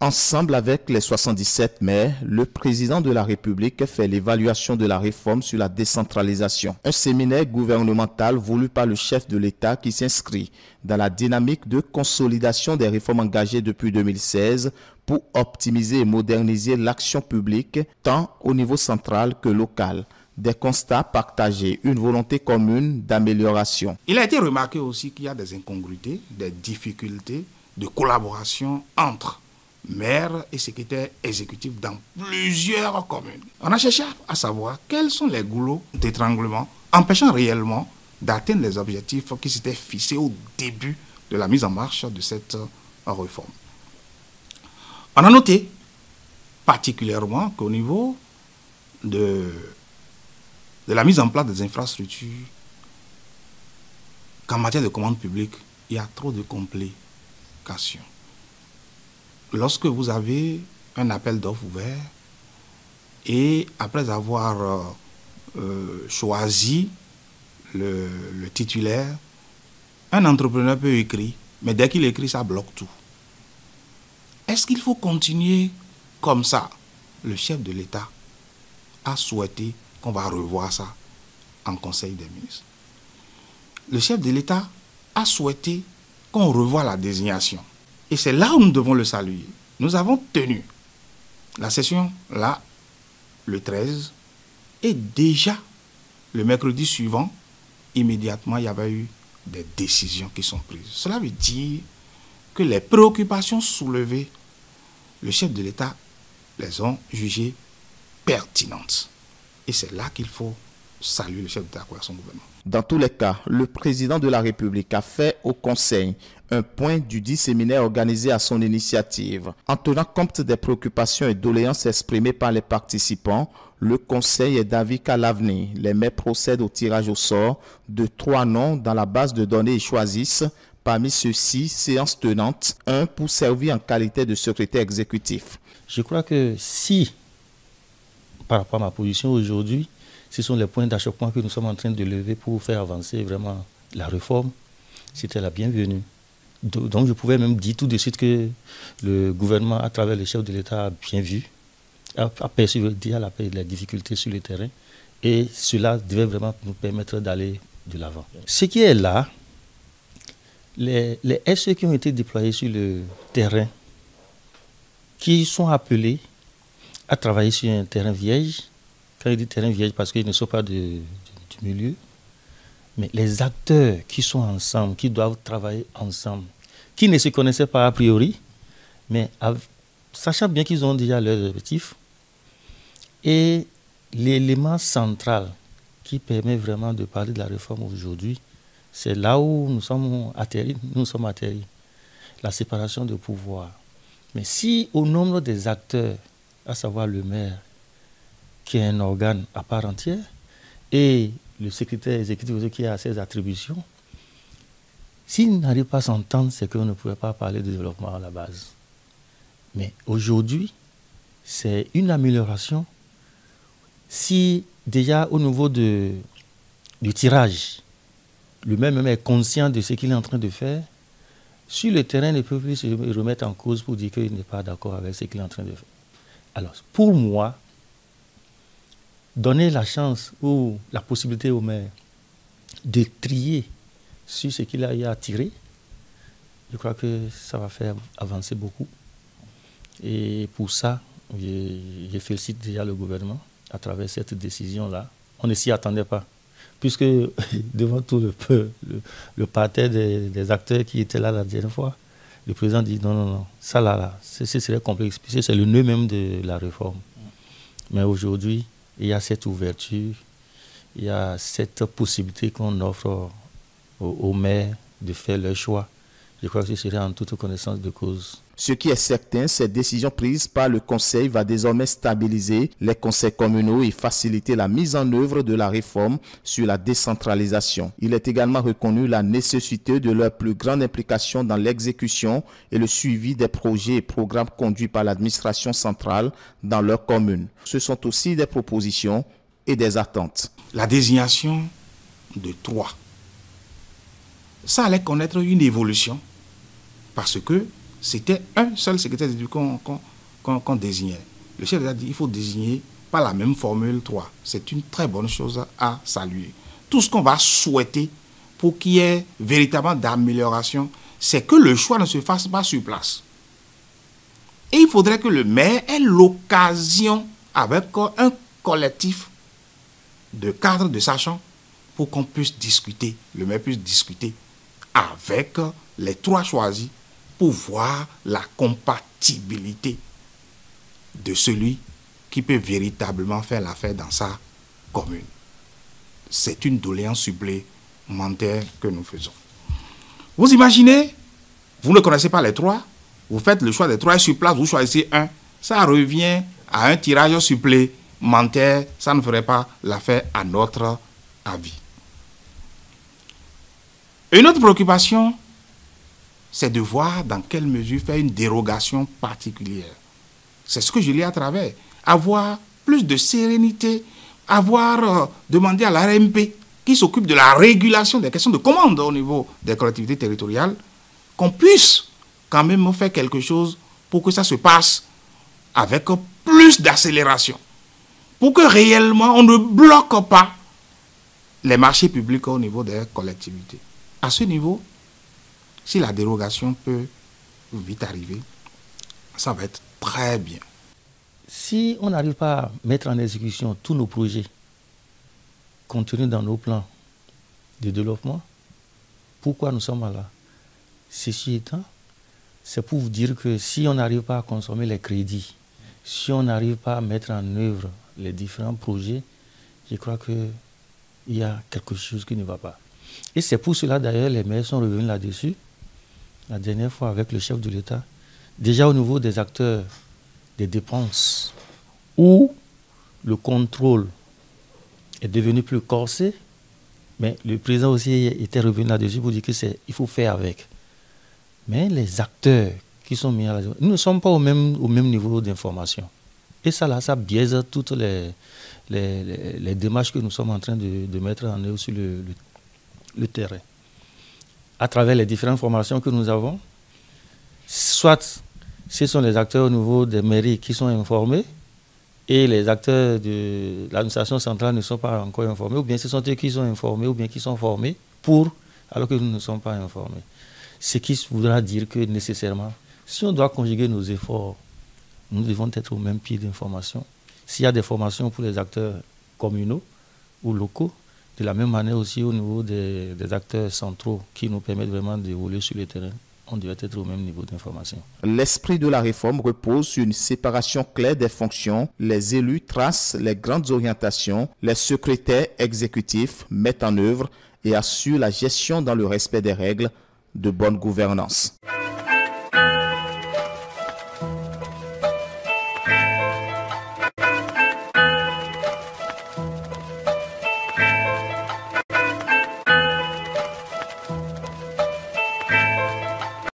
Ensemble avec les 77 maires, le président de la République fait l'évaluation de la réforme sur la décentralisation. Un séminaire gouvernemental voulu par le chef de l'État qui s'inscrit dans la dynamique de consolidation des réformes engagées depuis 2016 pour optimiser et moderniser l'action publique tant au niveau central que local. Des constats partagés, une volonté commune d'amélioration. Il a été remarqué aussi qu'il y a des incongruités, des difficultés de collaboration entre maire et secrétaire exécutif dans plusieurs communes. On a cherché à savoir quels sont les goulots d'étranglement empêchant réellement d'atteindre les objectifs qui s'étaient fixés au début de la mise en marche de cette réforme. On a noté particulièrement qu'au niveau de la mise en place des infrastructures, qu'en matière de commande publique, il y a trop de complications. Lorsque vous avez un appel d'offres ouvert et après avoir choisi le titulaire, un entrepreneur peut écrire, mais dès qu'il écrit, ça bloque tout. Est-ce qu'il faut continuer comme ça? Le chef de l'État a souhaité qu'on va revoir ça en Conseil des ministres. Le chef de l'État a souhaité qu'on revoie la désignation. Et c'est là où nous devons le saluer. Nous avons tenu la session là, le 13, et déjà, le mercredi suivant, immédiatement, il y avait eu des décisions qui sont prises. Cela veut dire que les préoccupations soulevées, le chef de l'État les ont jugées pertinentes. Et c'est là qu'il faut saluer le chef d'État et son gouvernement. Dans tous les cas, le président de la République a fait au Conseil un point du dit séminaire organisé à son initiative. En tenant compte des préoccupations et doléances exprimées par les participants, le Conseil est d'avis qu'à l'avenir, les maires procèdent au tirage au sort de 3 noms dans la base de données et choisissent parmi ceux-ci, séance tenante, un pour servir en qualité de secrétaire exécutif. Je crois que si, par rapport à ma position aujourd'hui, ce sont les points d'achoppement que nous sommes en train de lever pour faire avancer vraiment la réforme, c'était la bienvenue. Donc je pouvais même dire tout de suite que le gouvernement, à travers les chefs de l'État, a bien vu, a perçu les difficultés sur le terrain, et cela devait vraiment nous permettre d'aller de l'avant. Ce qui est là, les SE qui ont été déployés sur le terrain, qui sont appelés à travailler sur un terrain vierge. Quand je dis terrain vierge, parce qu'ils ne sont pas du milieu, mais les acteurs qui sont ensemble, qui doivent travailler ensemble, qui ne se connaissaient pas a priori, mais sachant bien qu'ils ont déjà leurs objectifs, et l'élément central qui permet vraiment de parler de la réforme aujourd'hui, c'est là où nous sommes atterris, la séparation de pouvoir. Mais si au nombre des acteurs, à savoir le maire, qui est un organe à part entière, et le secrétaire exécutif qui a ses attributions, s'ils n'arrivent pas à s'entendre, c'est qu'on ne pouvait pas parler de développement à la base. Mais aujourd'hui, c'est une amélioration. Si déjà au niveau du tirage, le même est conscient de ce qu'il est en train de faire, sur le terrain, il ne peut plus se remettre en cause pour dire qu'il n'est pas d'accord avec ce qu'il est en train de faire. Alors, pour moi, donner la chance ou la possibilité au maire de trier sur ce qu'il a eu à tirer, je crois que ça va faire avancer beaucoup. Et pour ça, je félicite déjà le gouvernement à travers cette décision-là. On ne s'y attendait pas, puisque devant tout le parterre des acteurs qui étaient là la dernière fois, le président dit non, ça là, ce serait complexe, puisque c'est le nœud même de la réforme. Mais aujourd'hui, il y a cette ouverture, il y a cette possibilité qu'on offre aux maires de faire leur choix. Je crois que ce serait en toute connaissance de cause. Ce qui est certain, cette décision prise par le Conseil va désormais stabiliser les conseils communaux et faciliter la mise en œuvre de la réforme sur la décentralisation. Il est également reconnu la nécessité de leur plus grande implication dans l'exécution et le suivi des projets et programmes conduits par l'administration centrale dans leurs communes. Ce sont aussi des propositions et des attentes. La désignation de 3, ça allait connaître une évolution parce que c'était un seul secrétaire d'exécutif qu'on désignait. Le chef d'État dit qu'il faut désigner pas la même formule 3. C'est une très bonne chose à saluer. Tout ce qu'on va souhaiter pour qu'il y ait véritablement d'amélioration, c'est que le choix ne se fasse pas sur place. Et il faudrait que le maire ait l'occasion, avec un collectif de cadres, de sachants, pour qu'on puisse discuter, le maire puisse discuter avec les 3 choisis pour voir la compatibilité de celui qui peut véritablement faire l'affaire dans sa commune. C'est une doléance supplémentaire que nous faisons. Vous imaginez, vous ne connaissez pas les 3, vous faites le choix des 3 sur place, vous choisissez un, ça revient à un tirage supplémentaire, ça ne ferait pas l'affaire à notre avis. Une autre préoccupation, c'est de voir dans quelle mesure faire une dérogation particulière. C'est ce que je lis à travers. Avoir plus de sérénité, demander à l'ARMP, qui s'occupe de la régulation des questions de commande au niveau des collectivités territoriales, qu'on puisse quand même faire quelque chose pour que ça se passe avec plus d'accélération. Pour que réellement on ne bloque pas les marchés publics au niveau des collectivités. À ce niveau, si la dérogation peut vite arriver, ça va être très bien. Si on n'arrive pas à mettre en exécution tous nos projets contenus dans nos plans de développement, pourquoi nous sommes là? Ceci étant, c'est pour vous dire que si on n'arrive pas à consommer les crédits, si on n'arrive pas à mettre en œuvre les différents projets, je crois qu'il y a quelque chose qui ne va pas. Et c'est pour cela d'ailleurs les maires sont revenus là-dessus, la dernière fois avec le chef de l'État, déjà au niveau des acteurs des dépenses, où le contrôle est devenu plus corsé, mais le président aussi était revenu là-dessus pour dire qu'il faut faire avec. Mais les acteurs qui sont mis à la... Nous ne sommes pas au même niveau d'information. Et ça biaise toutes les démarches que nous sommes en train de mettre en œuvre sur le terrain. À travers les différentes formations que nous avons, soit ce sont les acteurs au niveau des mairies qui sont informés et les acteurs de l'administration centrale ne sont pas encore informés, ou bien ce sont eux qui sont informés, ou bien qui sont formés alors que nous ne sommes pas informés. Ce qui voudra dire que nécessairement, si on doit conjuguer nos efforts, nous devons être au même pied d'information. S'il y a des formations pour les acteurs communaux ou locaux, de la même manière aussi au niveau des acteurs centraux qui nous permettent vraiment d'évoluer sur le terrain, on doit être au même niveau d'information. L'esprit de la réforme repose sur une séparation claire des fonctions. Les élus tracent les grandes orientations, les secrétaires exécutifs mettent en œuvre et assurent la gestion dans le respect des règles de bonne gouvernance.